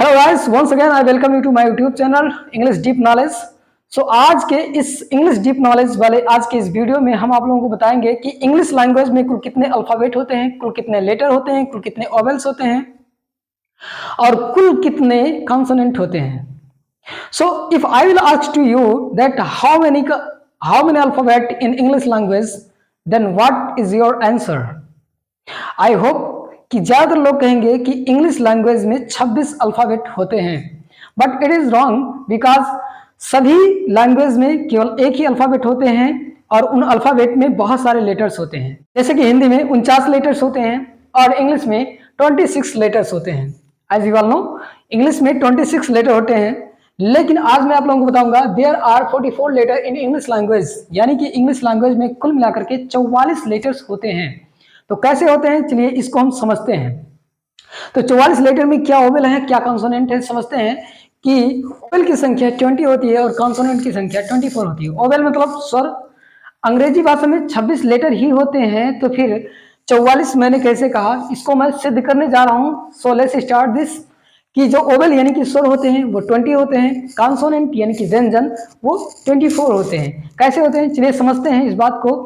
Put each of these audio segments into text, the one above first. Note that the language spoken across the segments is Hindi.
Hello guys, once again I welcome you to my YouTube channel English deep knowledge. So आज के इस इंग्लिश डीप नॉलेज वाले आज के इस वीडियो में हम आप लोगों को बताएंगे कि इंग्लिश लैंग्वेज में कुल कितने अल्फाबेट होते हैं, कुल कितने लेटर होते हैं, कुल कितने ओवेल्स होते हैं और कुल कितने कॉन्सोनेंट होते हैं। So if I will ask to you that how many alphabet in English language, then what is your answer? I hope कि ज्यादातर लोग कहेंगे कि इंग्लिश लैंग्वेज में 26 अल्फाबेट होते हैं, but it is wrong because सभी लैंग्वेज में केवल एक ही अल्फाबेट होते हैं और उन अल्फाबेट में बहुत सारे लेटर्स होते हैं। जैसे कि हिंदी में 49 लेटर्स होते हैं और इंग्लिश में 26 लेटर्स होते हैं। As you all know, English में 26 लेटर होते हैं, लेकिन आज मैं आप लोगों को बताऊंगा there are 44 letter in English language, यानी कि इंग्लिश लैंग्वेज में कुल मिलाकर के 44 लेटर्स होते हैं। तो कैसे होते हैं, चलिए इसको हम समझते हैं। तो 44 लेटर में क्या ओवेल है, क्या कॉन्सोनेंट है, समझते हैं कि ओवेल की संख्या 20 होती है और कॉन्सोनेंट की संख्या 24 होती है। ओवेल मतलब स्वर, अंग्रेजी भाषा में 26 लेटर ही होते हैं, तो फिर 44 मैंने कैसे कहा, इसको मैं सिद्ध करने जा रहा हूं। सो लेट्स स्टार्ट दिस कि जो ओवेल यानी कि स्वर होते हैं वो 20 होते हैं, कॉन्सोनेंट यानी कि व्यंजन वो 24 होते हैं। कैसे होते हैं, चलिए समझते हैं इस बात को,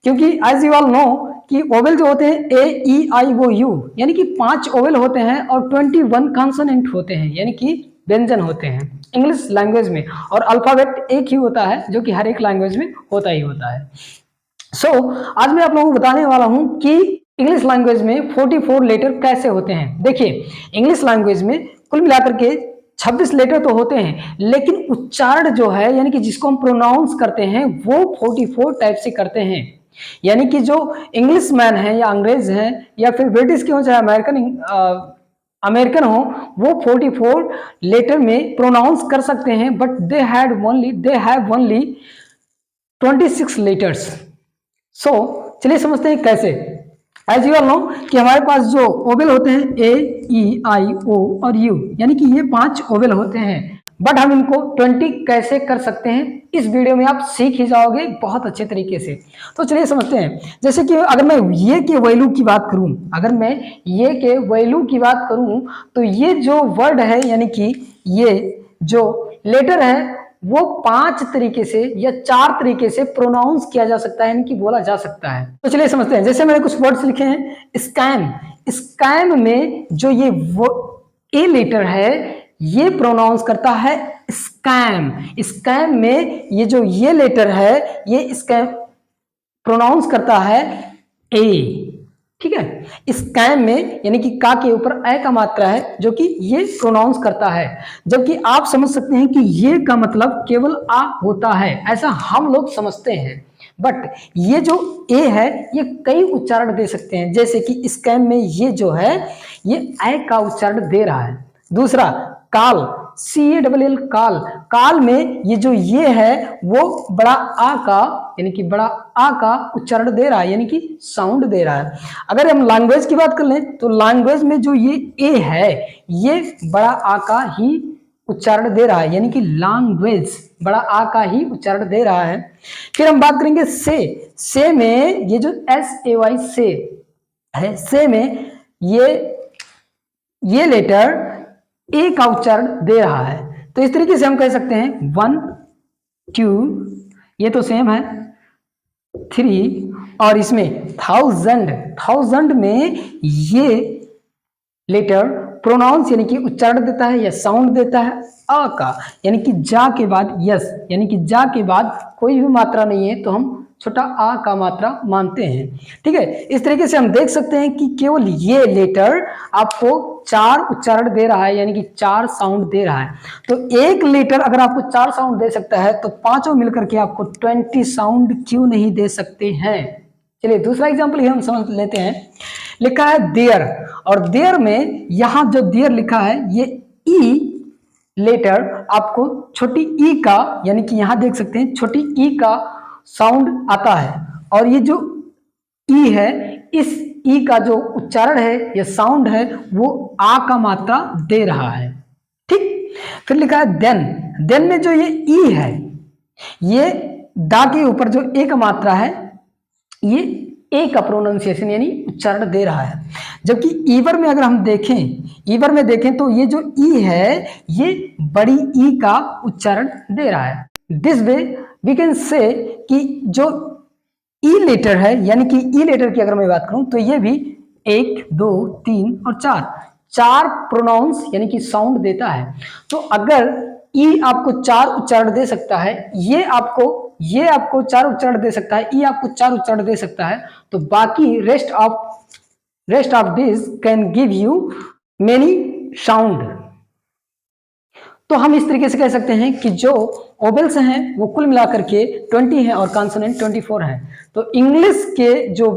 क्योंकि एज यू ऑल नो कि ओवेल जो होते हैं ए ई आई ओ यू यानी कि 5 ओवेल होते हैं और 21 कॉन्सोनेंट होते हैं यानी कि व्यंजन होते हैं इंग्लिश लैंग्वेज में, और अल्फाबेट एक ही होता है जो कि हर एक लैंग्वेज में होता ही होता है। सो आज मैं आप लोगों को बताने वाला हूं कि इंग्लिश लैंग्वेज में 44 लेटर कैसे होते हैं। देखिए, इंग्लिश लैंग्वेज में कुल मिलाकर के 26 लेटर तो होते हैं, लेकिन उच्चारण जो है यानी कि जिसको हम प्रोनाउंस करते हैं वो 44 टाइप से करते हैं। यानी कि जो इंग्लिश मैन है या अंग्रेज है या फिर ब्रिटिश के हो चाहे अमेरिकन हो, वो 44 लेटर में प्रोनाउंस कर सकते हैं, but they have only 26 letters. So चलिए समझते हैं कैसे। एज यू ऑल नो कि हमारे पास जो ओवेल होते हैं ए ई आई ओ और यू यानी कि ये 5 ओवेल होते हैं, बट हम इनको 20 कैसे कर सकते हैं इस वीडियो में आप सीख ही जाओगे बहुत अच्छे तरीके से। तो चलिए समझते हैं। जैसे कि अगर मैं ये के वैल्यू की बात करूं, तो ये जो वर्ड है यानी कि ये जो लेटर है वो 5 तरीके से या 4 तरीके से प्रोनाउंस किया जा सकता है, यानी कि बोला जा सकता है। तो चलिए समझते हैं। जैसे मैंने कुछ वर्ड्स लिखे हैं, स्कैम में जो ये ए लेटर है ये प्रोनाउंस करता है स्कैम में ये जो ये लेटर है ये स्कैम प्रोनाउंस करता है ए। ठीक है, स्कैम में यानी कि का के ऊपर ए का मात्रा है जो कि ये प्रोनाउंस करता है, जबकि आप समझ सकते हैं कि ये का मतलब केवल आ होता है, ऐसा हम लोग समझते हैं। बट ये जो ए है ये कई उच्चारण दे सकते हैं, जैसे कि स्कैम में ये जो है ये ए का उच्चारण दे रहा है। दूसरा काल, CALL काल में ये जो ये है वो बड़ा आ का यानी कि बड़ा आ का उच्चारण दे रहा है, यानी कि साउंड दे रहा है। अगर हम लैंग्वेज की बात कर लें तो लैंग्वेज में जो ये ए है ये बड़ा आ का ही उच्चारण दे रहा है, यानी कि लैंग्वेज बड़ा आ का ही उच्चारण दे रहा है। फिर हम बात करेंगे से में ये जो SAY से है, से में ये लेटर ए का उच्चारण दे रहा है। तो इस तरीके से हम कह सकते हैं 1 2 ये तो सेम है, 3 और इसमें थाउजेंड में ये लेटर प्रोनाउंस यानी कि उच्चारण देता है या साउंड देता है आ का, यानी कि जा के बाद यस यानी कि जा के बाद कोई भी मात्रा नहीं है तो हम छोटा आ का मात्रा मानते हैं। ठीक है, इस तरीके से हम देख सकते हैं कि केवल ये लेटर आपको 4 उच्चारण दे रहा है, यानी कि 4 साउंड दे रहा है। तो एक लेटर अगर आपको 4 साउंड दे सकता है तो पांचों मिलकर के आपको 20 साउंड क्यों नहीं दे सकते हैं। चलिए दूसरा एग्जांपल ही हम समझ लेते हैं। लिखा है देयर, और देयर में यहां जो देयर लिखा है ये ई लेटर आपको छोटी ई का यानी कि यहां देख सकते हैं छोटी ई का साउंड आता है, और ये जो ई है इस ई का जो उच्चारण है या साउंड है वो आ का मात्रा दे रहा है। ठीक, फिर लिखा है देन में जो ये ई है ये दा के ऊपर जो ए का मात्रा है ये ए का प्रोनाउंसिएशन यानी उच्चारण दे रहा है। जबकि ईवर में अगर हम देखें, ईवर में देखें तो ये जो ई है ये बड़ी ई का उच्चारण दे रहा है। This way we can say कि जो ई लेटर है, यानी कि ई लेटर की अगर मैं बात करूं तो ये भी 1 2 3 और 4 प्रोनाउंस यानी कि साउंड देता है। तो अगर ई आपको 4 उच्चारण दे सकता है, ये आपको 4 उच्चारण दे सकता है, ई आपको 4 उच्चारण दे सकता है, तो बाकी rest of this can give you many sound. तो हम इस तरीके से कह सकते हैं कि जो ओवेल्स हैं वो कुल मिलाकर के 20 हैं और कॉन्सोनेंट 24 हैं। तो इंग्लिश के जो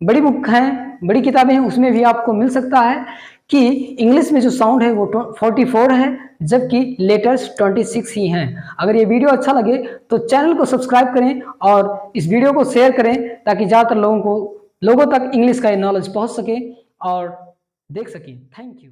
बड़ी बुक हैं, बड़ी किताबें हैं, उसमें भी आपको मिल सकता है कि इंग्लिश में जो साउंड है वो 44 है, जबकि लेटर्स 26 ही हैं। अगर ये वीडियो अच्छा लगे तो चैनल को सब्सक्राइब करें और इस वीडियो को शेयर करें ताकि ज़्यादातर लोगों तक इंग्लिश का नॉलेज पहुंच सके और देख सकें। Thank you.